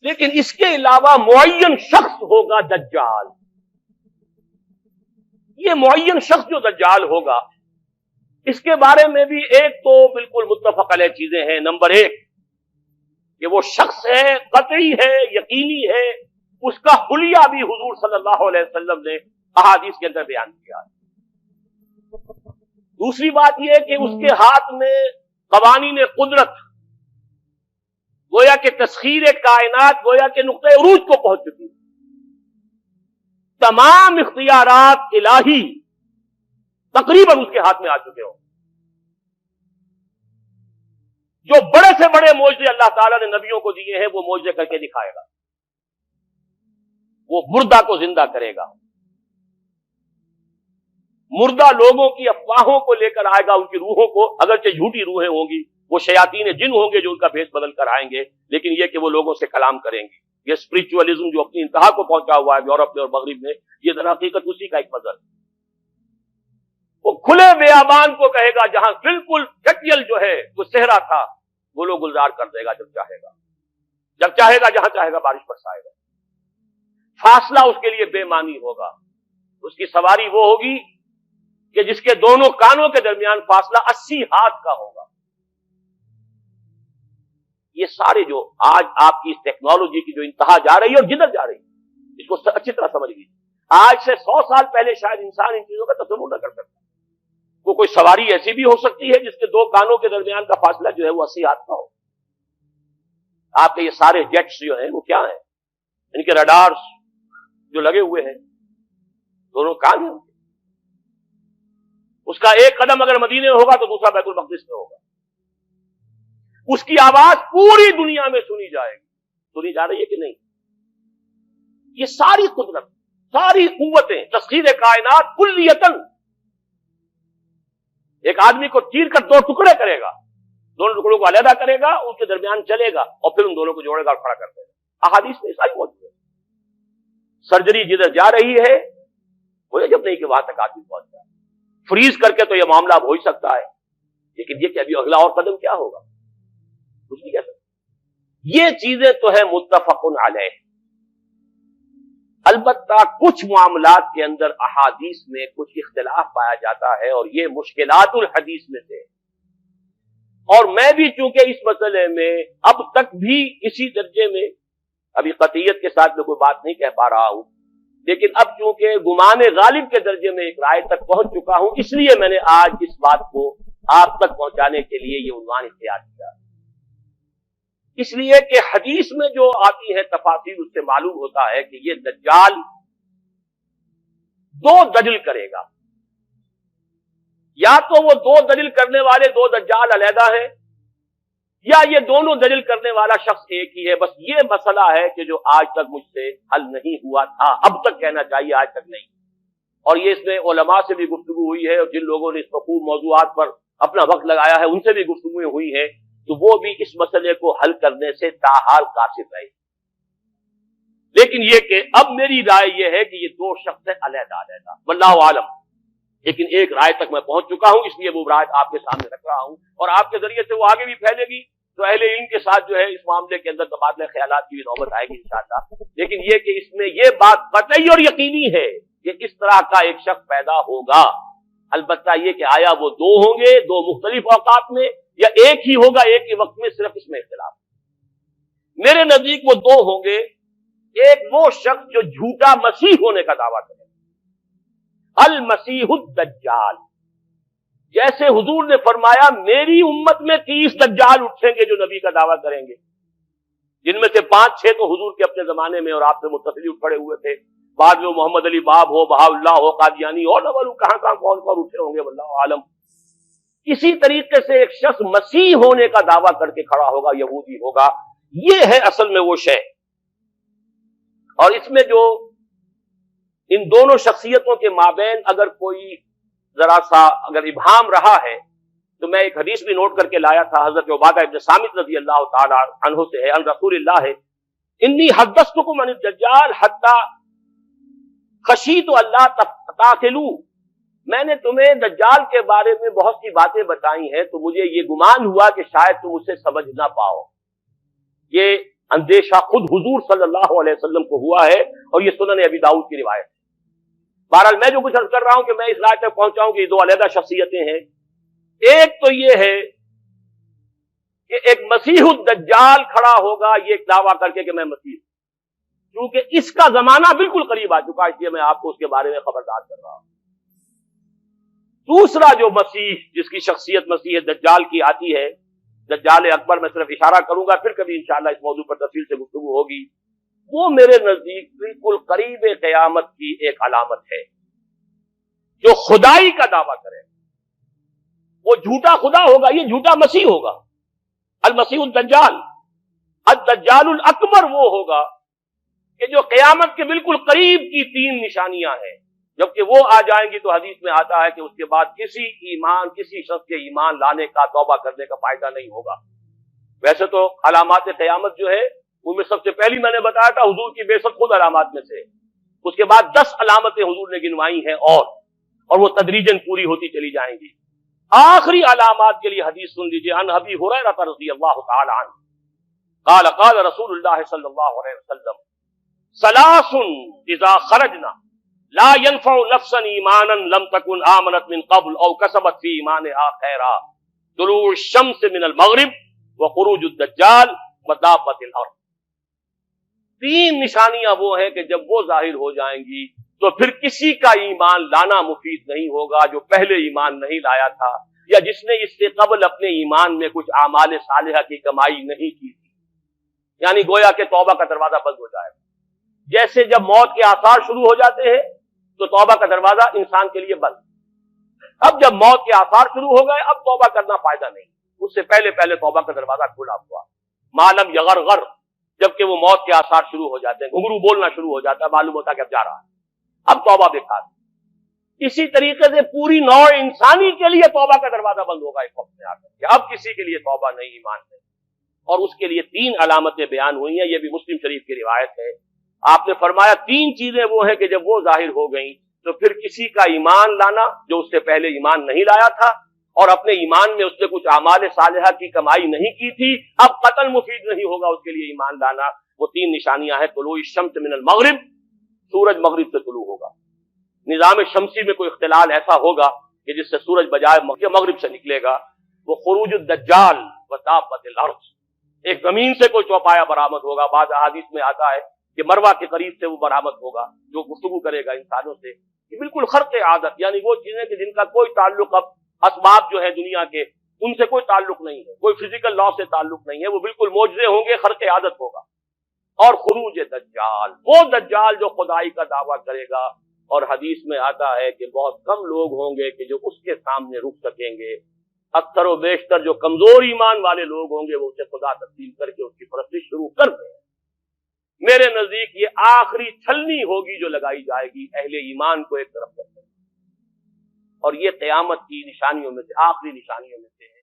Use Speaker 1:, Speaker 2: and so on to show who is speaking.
Speaker 1: لیکن اس کے علاوہ معین شخص ہوگا دجال. یہ معین شخص جو دجال ہوگا اس کے بارے میں بھی ایک تو بالکل متفق علیہ چیزیں ہیں. نمبر ایک کہ وہ شخص ہے، قطعی ہے، یقینی ہے، اس کا حلیہ بھی حضور صلی اللہ علیہ وسلم نے احادیث کے اندر بیان کیا. دوسری بات یہ کہ اس کے ہاتھ میں قوانین قدرت، گویا کہ تسخیر کائنات، گویا کہ نقطہ عروج کو پہنچ چکی. تمام اختیارات الہی تقریباً اس کے ہاتھ میں آ چکے ہوں. جو بڑے سے بڑے معجزے اللہ تعالیٰ نے نبیوں کو دیے ہیں وہ معجزے کر کے دکھائے گا. وہ مردہ کو زندہ کرے گا، مردہ لوگوں کی افواہوں کو لے کر آئے گا، ان کی روحوں کو، اگرچہ جھوٹی روحیں ہوں گی، وہ شیاطین جن ہوں گے جو ان کا بھیس بدل کر آئیں گے، لیکن یہ کہ وہ لوگوں سے کلام کریں گے. یہ اسپرچولیزم جو اپنی انتہا کو پہنچا ہوا ہے یورپ میں اور مغرب میں، یہ در حقیقت اسی کا ایک مظہر ہے. وہ کھلے بیابان کو کہے گا جہاں بالکل کٹیل جو ہے وہ صحرا تھا، گل و گلزار کر دے گا جب چاہے گا. جب چاہے گا جہاں چاہے گا بارش برسائے گا. فاصلہ اس کے لیے بے معنی ہوگا. اس کی سواری وہ ہوگی کہ جس کے دونوں کانوں کے درمیان فاصلہ 80 ہاتھ کا ہوگا. یہ سارے جو آج آپ کی اس ٹیکنالوجی کی جو انتہا جا رہی ہے اور جدھر جا رہی ہے، اس کو اچھی طرح سمجھ لیجیے. آج سے 100 سال پہلے شاید انسان ان چیزوں کا تصور نہ کر سکتا. وہ کوئی سواری ایسی بھی ہو سکتی ہے جس کے دو کانوں کے درمیان کا فاصلہ جو ہے وہ 80 ہاتھ کا ہو. آپ کے یہ سارے جیٹس جو ہیں وہ کیا ہیں؟ ان کے رڈارز جو لگے ہوئے ہیں، دونوں کان ہیں. اس کا ایک قدم اگر مدینے میں ہوگا تو دوسرا بیت المقدس میں ہوگا. اس کی آواز پوری دنیا میں سنی جائے گی. سنی جا رہی ہے کہ نہیں؟ یہ ساری قدرت، ساری قوتیں، تسخیر کائنات کلیتاً ایک آدمی کو چیر کر 2 ٹکڑے کرے گا، دونوں ٹکڑوں کو علیحدہ کرے گا، ان کے درمیان چلے گا اور پھر ان دونوں کو جوڑے گا اور کھڑا کر دے گا. احادیث میں ساری موجود ہے. سرجری جدھر جا رہی ہے وہ جب نہیں کہ وہاں تک آدمی پہنچ جائے. فریز کر کے تو یہ معاملہ اب ہو ہی سکتا ہے، لیکن یہ کہ ابھی اگلا اور قدم کیا ہوگا کچھ نہیں کہہ سکتا. یہ چیزیں تو ہے متفق علیہ. البتہ کچھ معاملات کے اندر احادیث میں کچھ اختلاف پایا جاتا ہے اور یہ مشکلات الحدیث میں سے. اور میں بھی چونکہ اس مسئلے میں اب تک بھی اسی درجے میں ابھی قطعیت کے ساتھ میں کوئی بات نہیں کہہ پا رہا ہوں، لیکن اب چونکہ گمان غالب کے درجے میں ایک رائے تک پہنچ چکا ہوں، اس لیے میں نے آج اس بات کو آپ تک پہنچانے کے لیے یہ عنوان اختیار کیا. اس لیے کہ حدیث میں جو آتی ہے تفاصیل، اس سے معلوم ہوتا ہے کہ یہ دجال 2 دلیل کرے گا. یا تو وہ 2 دلیل کرنے والے 2 دجال علیحدہ ہیں، یا یہ دونوں دلیل کرنے والا شخص ایک ہی ہے. بس یہ مسئلہ ہے کہ جو آج تک مجھ سے حل نہیں ہوا تھا، اب تک کہنا چاہیے آج تک نہیں. اور یہ اس میں علماء سے بھی گفتگو ہوئی ہے، اور جن لوگوں نے اس مفہوم موضوعات پر اپنا وقت لگایا ہے ان سے بھی گفتگویں ہوئی ہیں، تو وہ بھی اس مسئلے کو حل کرنے سے تاحال قاصر رہے. لیکن یہ کہ اب میری رائے یہ ہے کہ یہ 2 شخص ہیں علیحدہ علیحدہ، واللہ عالم. لیکن ایک رائے تک میں پہنچ چکا ہوں، اس لیے وہ رائے آپ کے سامنے رکھ رہا ہوں، اور آپ کے ذریعے سے وہ آگے بھی پھیلے گی تو اہل علم کے ساتھ جو ہے اس معاملے کے اندر تبادلہ خیالات کی بھی نوبت آئے گی انشاءاللہ. لیکن یہ کہ اس میں یہ بات قطعی اور یقینی ہے کہ اس طرح کا ایک شخص پیدا ہوگا. البتہ یہ کہ آیا وہ 2 ہوں گے 2 مختلف اوقات میں، یا ایک ہی ہوگا ایک ہی وقت میں، صرف اس میں اختلاف. میرے نزدیک وہ 2 ہوں گے. ایک وہ شخص جو جھوٹا مسیح ہونے کا دعویٰ کرے، المسیح الدجال. جیسے حضور نے فرمایا میری امت میں 30 دجال اٹھیں گے جو نبی کا دعویٰ کریں گے، جن میں سے 5-6 تو حضور کے اپنے زمانے میں اور آپ سے متصل اٹھ پڑے ہوئے تھے. بعد میں محمد علی باب ہو، بہاء اللہ ہو، قادیانی اور نہ معلوم کہاں کون اٹھے ہوں گے، واللہ عالم. اسی طریقے سے ایک شخص مسیح ہونے کا دعویٰ کر کے کھڑا ہوگا، یہودی ہوگا. یہ ہے اصل میں وہ شے. اور اس میں جو ان دونوں شخصیتوں کے مابین اگر کوئی ذرا سا اگر ابہام رہا ہے تو میں ایک حدیث بھی نوٹ کر کے لایا تھا، حضرت عبادہ ابن صامت رضی اللہ تعالی عنہ سے ہے، ان رسول اللہ ہے، انی حدثتکم عن الدجال حتی خشیت اللہ تقتلوا. میں نے تمہیں دجال کے بارے میں بہت سی باتیں بتائی ہیں تو مجھے یہ گمان ہوا کہ شاید تم اسے سمجھ نہ پاؤ. یہ اندیشہ خود حضور صلی اللہ علیہ وسلم کو ہوا ہے، اور یہ سنن ابی داؤد کی روایت ہے۔ بہرحال میں جو کچھ عرض کر رہا ہوں کہ میں اس رائے تک پہنچاؤں کہ یہ دو علیحدہ شخصیتیں ہیں۔ ایک تو یہ ہے کہ ایک مسیح الدجال کھڑا ہوگا یہ ایک دعویٰ کر کے کہ میں مسیح ہوں، کیونکہ اس کا زمانہ بالکل قریب آ چکا ہے، اس لیے میں آپ کو اس کے بارے میں خبردار کر رہا ہوں۔ دوسرا جو مسیح جس کی شخصیت مسیح دجال کی آتی ہے، دجال اکبر، میں صرف اشارہ کروں گا، پھر کبھی انشاءاللہ اس موضوع پر تفصیل سے گفتگو ہوگی، وہ میرے نزدیک بالکل قریب قیامت کی ایک علامت ہے۔ جو خدائی کا دعویٰ کرے وہ جھوٹا خدا ہوگا، یہ جھوٹا مسیح ہوگا، المسیح الدجال۔ الدجال الاکبر وہ ہوگا کہ جو قیامت کے بالکل قریب کی تین نشانیاں ہیں، جبکہ وہ آ جائیں گی تو حدیث میں آتا ہے کہ اس کے بعد کسی شخص کے ایمان لانے کا، توبہ کرنے کا فائدہ نہیں ہوگا۔ ویسے تو علامات قیامت جو ہے ان میں سب سے پہلی میں نے بتایا تھا حضور کی بعثت خود علامات میں سے، اس کے بعد 10 علامتیں حضور نے گنوائی ہیں اور وہ تدریجاً پوری ہوتی چلی جائیں گی۔ آخری علامات کے لیے حدیث سن لیجیے، عن ابی ہریرہ رضی اللہ تعالی عنہ قال قال رسول اللہ صلی اللہ علیہ وسلم ثلاث اذا خرجنا لا ينفع نفسا ایمانا لم تكن آمنت من قبل او کسبت فی ایمانها خیرا، طلوع الشمس من المغرب وخروج الدجال ودابۃ الارض۔ تین نشانیاں وہ ہیں کہ جب وہ ظاہر ہو جائیں گی تو پھر کسی کا ایمان لانا مفید نہیں ہوگا جو پہلے ایمان نہیں لایا تھا، یا جس نے اس سے قبل اپنے ایمان میں کچھ اعمال صالحہ کی کمائی نہیں کی تھی۔ یعنی گویا کہ توبہ کا دروازہ بند ہو جائے گا۔ جیسے جب موت کے آثار شروع ہو جاتے ہیں تو توبہ کا دروازہ انسان کے لیے بند، اب جب موت کے آثار شروع ہو گئے اب توبہ کرنا فائدہ نہیں، اس سے پہلے توبہ کا دروازہ کھلا ہوا، معلوم یغرغر، جبکہ وہ موت کے آثار شروع ہو جاتے ہیں، گھنگرو بولنا شروع ہو جاتا ہے، معلوم ہوتا ہے کہ اب جا رہا ہے، اب توبہ بیکار۔ اسی طریقے سے پوری نوع انسانی کے لیے توبہ کا دروازہ بند ہوگا ایک وقت میں آ کر کہ اب کسی کے لیے توبہ نہیں، ایمان نہیں، اور اس کے لیے 3 علامتیں بیان ہوئی ہیں، یہ بھی مسلم شریف کی روایت ہے۔ آپ نے فرمایا 3 چیزیں وہ ہیں کہ جب وہ ظاہر ہو گئیں تو پھر کسی کا ایمان لانا جو اس سے پہلے ایمان نہیں لایا تھا اور اپنے ایمان میں اس نے کچھ اعمال صالحہ کی کمائی نہیں کی تھی، اب قتل مفید نہیں ہوگا اس کے لیے ایمان لانا۔ وہ 3 نشانیاں ہیں، طلوع الشمس من المغرب، سورج مغرب سے طلوع ہوگا، نظام شمسی میں کوئی اختلال ایسا ہوگا کہ جس سے سورج بجائے مغرب سے نکلے گا، وہ خروج الدجال ودابۃ الارض، ایک زمین سے کوئی چوپایا برآمد ہوگا، بعض احادیث میں آتا ہے کہ مروہ کے قریب سے وہ برآمد ہوگا جو گفتگو کرے گا انسانوں سے، یہ بالکل خرق عادت، یعنی وہ چیزیں کہ جن کا کوئی تعلق اب اسباب جو ہے دنیا کے ان سے کوئی تعلق نہیں ہے، کوئی فزیکل لا سے تعلق نہیں ہے، وہ بالکل معجزے ہوں گے، خرق عادت ہوگا۔ اور خروج دجال، وہ دجال جو خدائی کا دعویٰ کرے گا، اور حدیث میں آتا ہے کہ بہت کم لوگ ہوں گے کہ جو اس کے سامنے رک سکیں گے، اکثر و بیشتر جو کمزور ایمان والے لوگ ہوں گے وہ اسے خدا تسلیم کر کے اس کی پرستش شروع کر دیں۔ میرے نزدیک یہ آخری چھلنی ہوگی جو لگائی جائے گی اہل ایمان کو ایک طرف کرتے، اور یہ قیامت کی نشانیوں میں سے، آخری نشانیوں میں سے ہے۔